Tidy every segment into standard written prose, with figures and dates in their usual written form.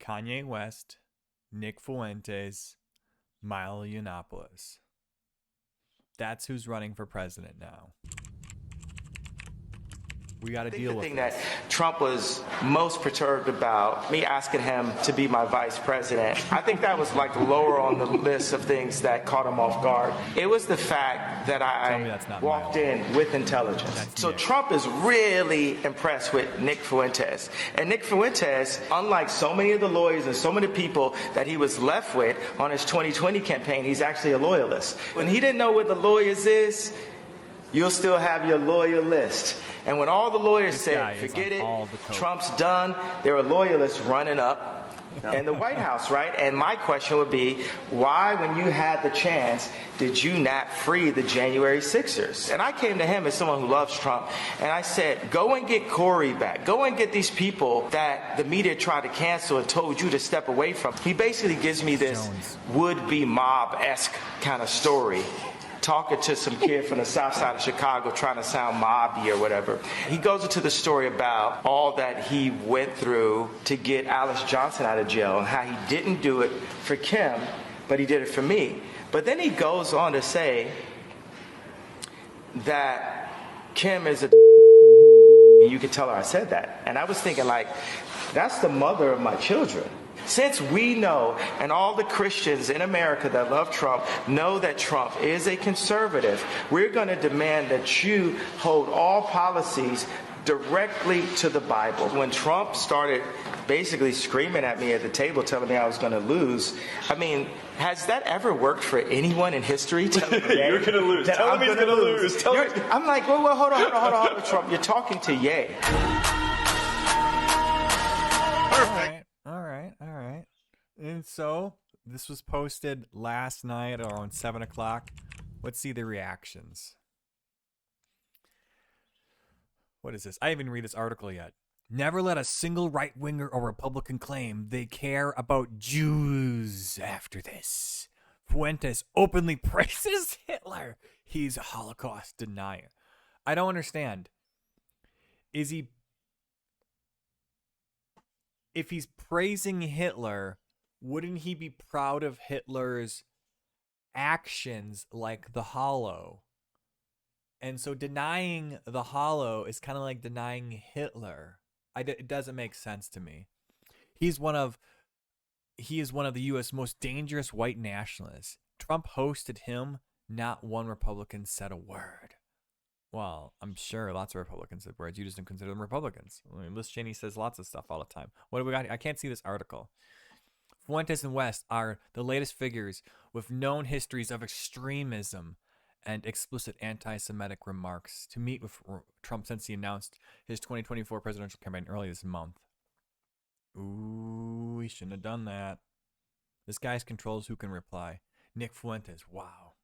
Kanye West, Nick Fuentes, Milo Yiannopoulus. That's who's running for president now. We got to deal with the thing this. that Trump was most perturbed about, me asking him to be my vice president, I think that was like lower on the list of things that caught him off guard. It was the fact that I walked in with intelligence. So Nick. Trump is really impressed with Nick Fuentes. And Nick Fuentes, unlike so many of the lawyers and so many people that he was left with on his 2020 campaign, he's actually a loyalist. When he didn't know what the lawyers is, you'll still have your lawyer list. And when all the lawyers said, forget it, Trump's done, there are loyalists running up in the White House, right? And my question would be, why, when you had the chance, did you not free the January 6ers? And I came to him as someone who loves Trump, and I said, go and get Corey back. Go and get these people that the media tried to cancel and told you to step away from. He basically gives me this would-be mob-esque kind of story, talking to some kid from the south side of Chicago trying to sound mobby or whatever. He goes into the story about all that he went through to get Alice Johnson out of jail and how he didn't do it for Kim, but he did it for me. But then he goes on to say that Kim is a you can tell her I said that. And I was thinking, like, that's the mother of my children. Since we know, and all the Christians in America that love Trump know that Trump is a conservative, we're going to demand that you hold all policies directly to the Bible. When Trump started basically screaming at me at the table, telling me I was going to lose, I mean, has that ever worked for anyone in history? You're going to lose. Tell him he's going to lose. I'm like, well, hold on, Trump. You're talking to Ye. Perfect. All right. And so this was posted last night around 7 o'clock. Let's see the reactions. What is this? I haven't read this article yet. Never let a single right-winger or Republican claim they care about Jews after this. Fuentes openly praises Hitler. He's a Holocaust denier. I don't understand. If he's praising Hitler, wouldn't he be proud of Hitler's actions like the Hollow? And so denying the Hollow is kind of like denying Hitler. It doesn't make sense to me. He is one of the U.S. most dangerous white nationalists. Trump hosted him. Not one Republican said a word. Well, I'm sure lots of Republicans said words. You just don't consider them Republicans. I mean, Liz Cheney says lots of stuff all the time. What do we got? I can't see this article. Fuentes and West are the latest figures with known histories of extremism and explicit anti-Semitic remarks to meet with Trump since he announced his 2024 presidential campaign early this month. Ooh, he shouldn't have done that. This guy controls who can reply. Nick Fuentes, wow.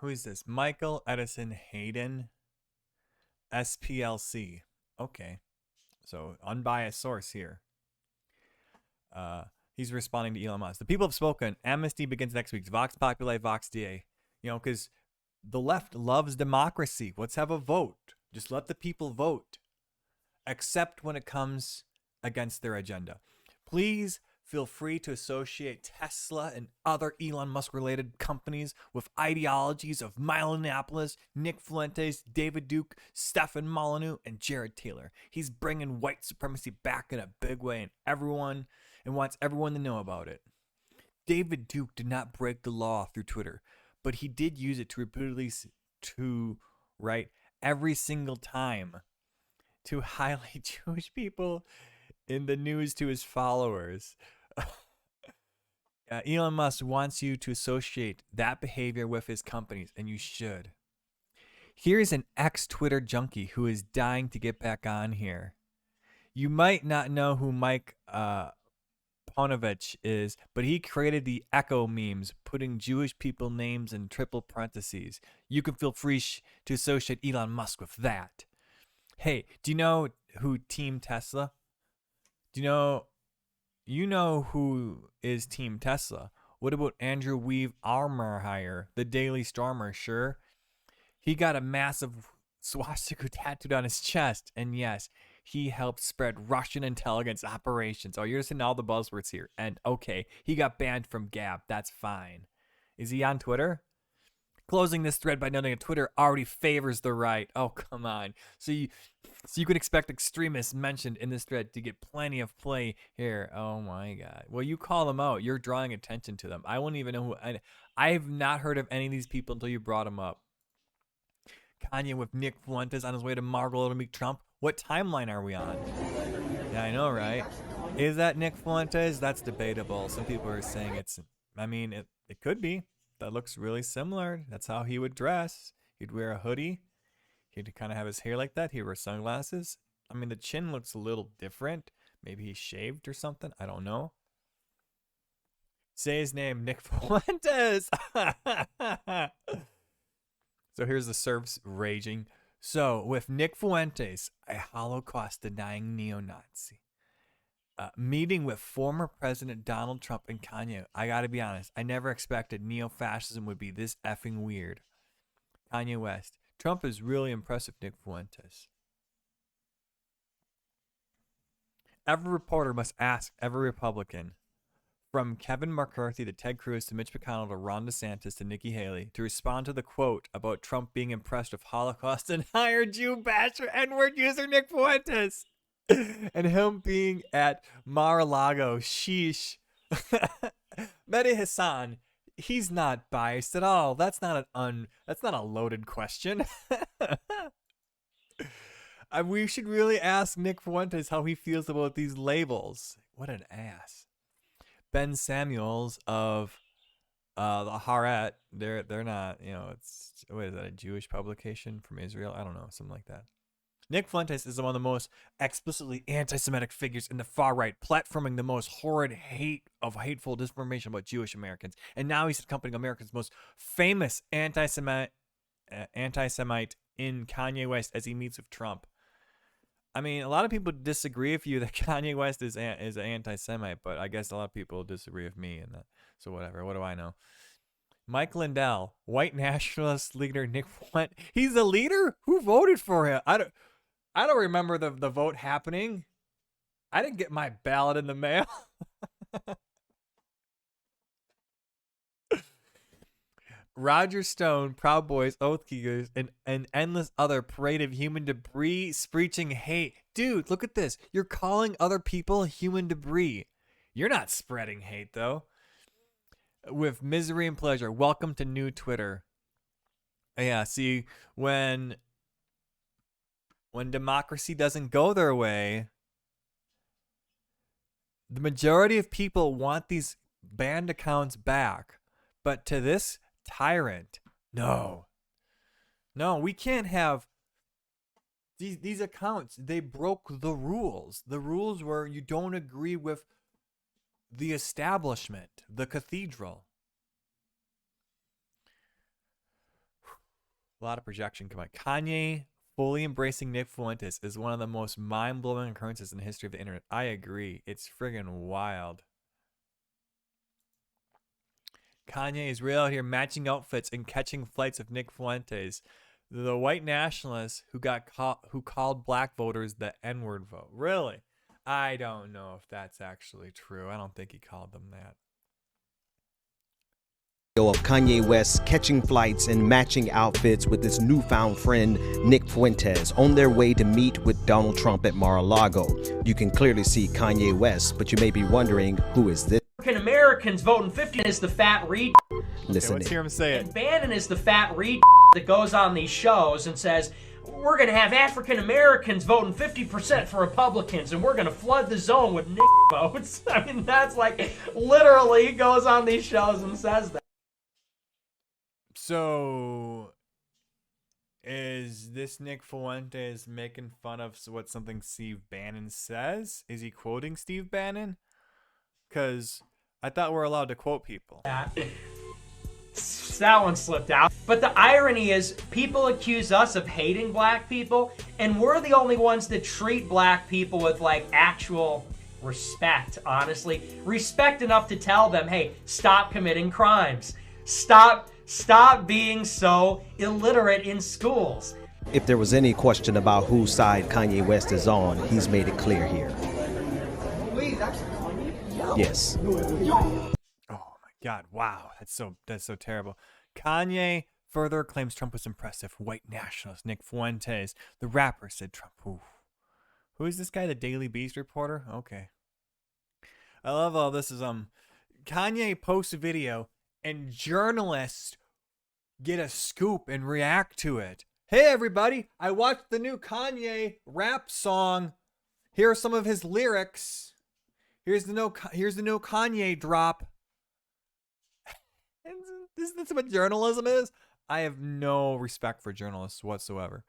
Who is this? Michael Edison Hayden, SPLC. Okay. So, unbiased source here. He's responding to Elon Musk. The people have spoken. Amnesty begins next week. Vox Populi, Vox DA. You know, because the left loves democracy. Let's have a vote. Just let the people vote. Except when it comes against their agenda. Please feel free to associate Tesla and other Elon Musk-related companies with ideologies of Milo Yiannopoulus, Nick Fuentes, David Duke, Stefan Molyneux, and Jared Taylor. He's bringing white supremacy back in a big way, and wants everyone to know about it. David Duke did not break the law through Twitter, but he did use it to repeatedly write every single time to highlight Jewish people in the news to his followers. Elon Musk wants you to associate that behavior with his companies, and you should. Here's an ex-Twitter junkie who is dying to get back on here. You might not know who Mike Ponovich is, but he created the Echo memes, putting Jewish people names in triple parentheses. You can feel free to associate Elon Musk with that. Hey, do you know who Team Tesla? Do you know who is Team Tesla? What about Andrew Weave Armourhire, the Daily Stormer? Sure. He got a massive swastika tattooed on his chest. And yes, he helped spread Russian intelligence operations. Oh, you're just in all the buzzwords here. And okay, he got banned from Gab. That's fine. Is he on Twitter? Closing this thread by noting that Twitter already favors the right. Oh, come on. So you can expect extremists mentioned in this thread to get plenty of play here. Oh my God. Well, you call them out. You're drawing attention to them. I wouldn't even know who. I have not heard of any of these people until you brought them up. Kanye with Nick Fuentes on his way to Mar-a-Lago to meet Trump. What timeline are we on? Yeah, I know, right? Is that Nick Fuentes? That's debatable. Some people are saying it's. I mean, it could be. That looks really similar. That's how he would dress. He'd wear a hoodie. He'd kind of have his hair like that. He'd wear sunglasses. I mean, the chin looks a little different. Maybe he shaved or something. I don't know. Say his name, Nick Fuentes. So here's the serfs raging. So with Nick Fuentes, a Holocaust-denying neo-Nazi, meeting with former President Donald Trump and Kanye. I gotta be honest, I never expected neo-fascism would be this effing weird. Kanye West. Trump is really impressive, Nick Fuentes. Every reporter must ask every Republican, from Kevin McCarthy to Ted Cruz to Mitch McConnell to Ron DeSantis to Nikki Haley, to respond to the quote about Trump being impressed with Holocaust and hired Jew basher N-word user Nick Fuentes. And him being at Mar-a-Lago. Sheesh. Mehdi Hassan, he's not biased at all. That's not a loaded question. We should really ask Nick Fuentes how he feels about these labels. What an ass. Ben Samuels of the Haaret, they're not, it's, what is that, a Jewish publication from Israel? I don't know, something like that. Nick Fuentes is one of the most explicitly anti-Semitic figures in the far right, platforming the most horrid hateful disinformation about Jewish Americans. And now he's accompanying America's most famous anti-Semite in Kanye West as he meets with Trump. I mean, a lot of people disagree with you that Kanye West is an anti-Semite, but I guess a lot of people disagree with me and that. So whatever. What do I know? Mike Lindell, white nationalist leader Nick Fuentes. He's the leader? Who voted for him? I don't remember the vote happening. I didn't get my ballot in the mail. Roger Stone, Proud Boys, Oath Keepers, and endless other parade of human debris spreaching hate. Dude, look at this. You're calling other people human debris. You're not spreading hate, though. With misery and pleasure. Welcome to new Twitter. Yeah, see, when democracy doesn't go their way, the majority of people want these banned accounts back. But to this tyrant, no, we can't have these accounts. They broke the rules. The rules were you don't agree with the establishment, the cathedral. A lot of projection. Come on. Kanye fully embracing Nick Fuentes is one of the most mind-blowing occurrences in the history of the internet. I agree. It's friggin' wild. Kanye is real out here matching outfits and catching flights with Nick Fuentes, the white nationalist who called black voters the N-word vote. Really? I don't know if that's actually true. I don't think he called them that. Of Kanye West catching flights and matching outfits with his newfound friend Nick Fuentes on their way to meet with Donald Trump at Mar-a-Lago. You can clearly see Kanye West, but you may be wondering, who is this? African Americans voting 50 is the fat read. Listen, let's hear him say it. And Bannon is the fat read that goes on these shows and says, we're going to have African Americans voting 50% for Republicans and we're going to flood the zone with Nick votes. I mean, that's like literally goes on these shows and says that. So, is this Nick Fuentes making fun of what something Steve Bannon says? Is he quoting Steve Bannon? Because I thought we're allowed to quote people. That one slipped out. But the irony is, people accuse us of hating black people, and we're the only ones that treat black people with, like, actual respect, honestly. Respect enough to tell them, hey, stop committing crimes. Stop being so illiterate in schools. If there was any question about whose side Kanye West is on, he's made it clear here. Yes. Oh my God! Wow, that's so terrible. Kanye further claims Trump was impressive. White nationalist Nick Fuentes, the rapper, said Trump. Ooh. Who is this guy? The Daily Beast reporter? Okay. I love all this. Is Kanye posts a video and journalists get a scoop and react to it. Hey everybody, I watched the new Kanye rap song. Here are some of his lyrics. Here's the new Kanye drop. Isn't this what journalism is? I have no respect for journalists whatsoever.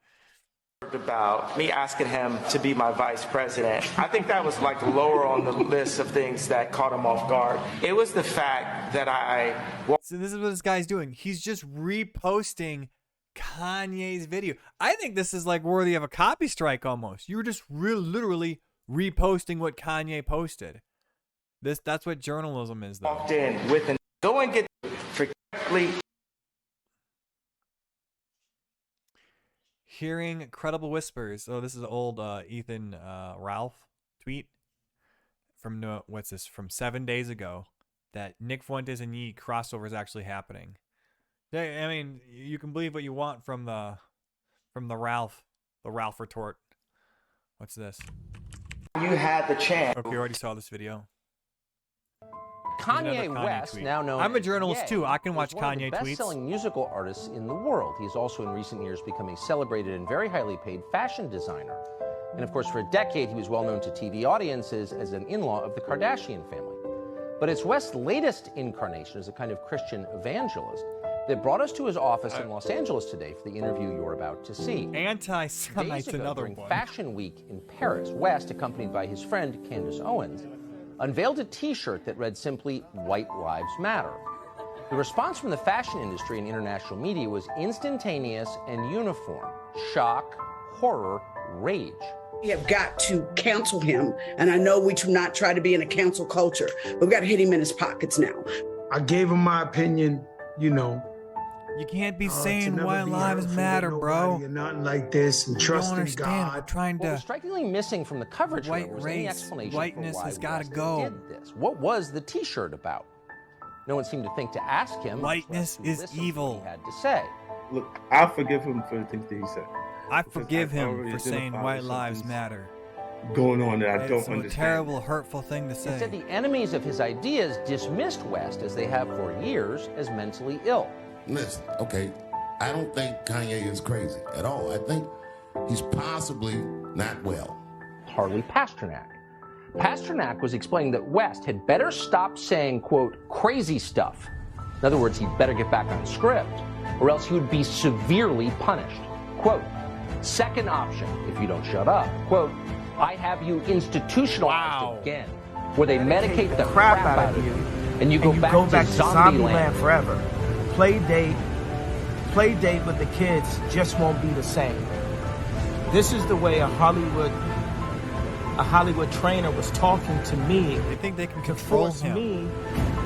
About me asking him to be my vice president. I think that was like lower on the list of things that caught him off guard. It was the fact that So this is what this guy's doing. He's just reposting Kanye's video. I think this is like worthy of a copy strike almost. You were just literally reposting what Kanye posted. That's what journalism is, though. Walked in with an go and get frequently. Hearing credible whispers. Oh, this is old Ethan Ralph tweet from from 7 days ago that Nick Fuentes and Yee crossover is actually happening. I mean, you can believe what you want from the Ralph retort. What's this? You had the chance. Okay, we already saw this video. Kanye West, tweet. now known I'm a as journalist Ye, too. I can watch is one Kanye of the tweets. best-selling musical artists in the world. He's also in recent years become a celebrated and very highly paid fashion designer. And of course, for a decade, he was well known to TV audiences as an in-law of the Kardashian family. But it's West's latest incarnation as a kind of Christian evangelist that brought us to his office in Los Angeles today for the interview you're about to see. Anti-Semite's Days ago, another during one. Fashion Week in Paris, West, accompanied by his friend Candace Owens, unveiled a T-shirt that read simply, "White Lives Matter." The response from the fashion industry and international media was instantaneous and uniform. Shock, horror, rage. We have got to cancel him, and I know we do not try to be in a cancel culture, but we've got to hit him in his pockets now. I gave him my opinion, you know. You can't be saying white lives matter, bro. Or nothing like this, and You don't trusting understand. We're God. trying What was to. strikingly missing from the coverage White was any race, explanation whiteness for why has gotta West go. did this. What was the T-shirt about? No one seemed to think to ask him. Whiteness much less to is listen to evil. what he had to say. Look, I forgive him for the things that he said. I Because forgive I've him already for saying identified white with lives something matter. Going on that I don't It's a understand. terrible, hurtful thing to Instead, say. the enemies of his ideas dismissed West, as they have for years, as mentally ill. Listen, okay, I don't think Kanye is crazy at all. I think he's possibly not well. Harley Pasternak. Pasternak was explaining that West had better stop saying, quote, crazy stuff. In other words, he'd better get back on script, or else he would be severely punished. Quote, second option, if you don't shut up, quote, I have you institutionalized again, where they medicate the crap out of you, and you go back to zombie land forever. Play date with the kids just won't be the same. This is the way a Hollywood trainer was talking to me. They think they can control force him. me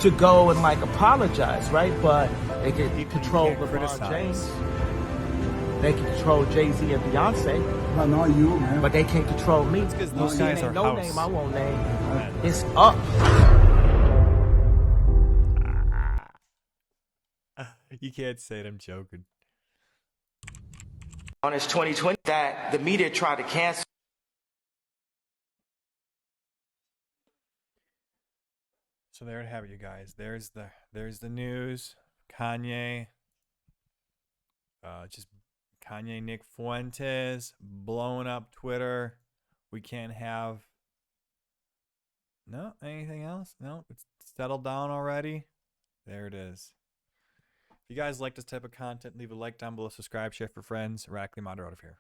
to go and like apologize, right? But they can control can't LeBron criticize. James. They can control Jay-Z and Beyonce. But not you, man. But they can't control me. It's 'cause those guys are no house. name I won't name. It's up. You can't say it. I'm joking. On his 2020 that the media tried to cancel. So there you have it, you guys. There's the news. Kanye. Just Kanye Nick Fuentes blowing up Twitter. We can't have anything else? No, it's settled down already. There it is. If you guys like this type of content, leave a like down below, subscribe, share for friends. Radically Moderate out of here.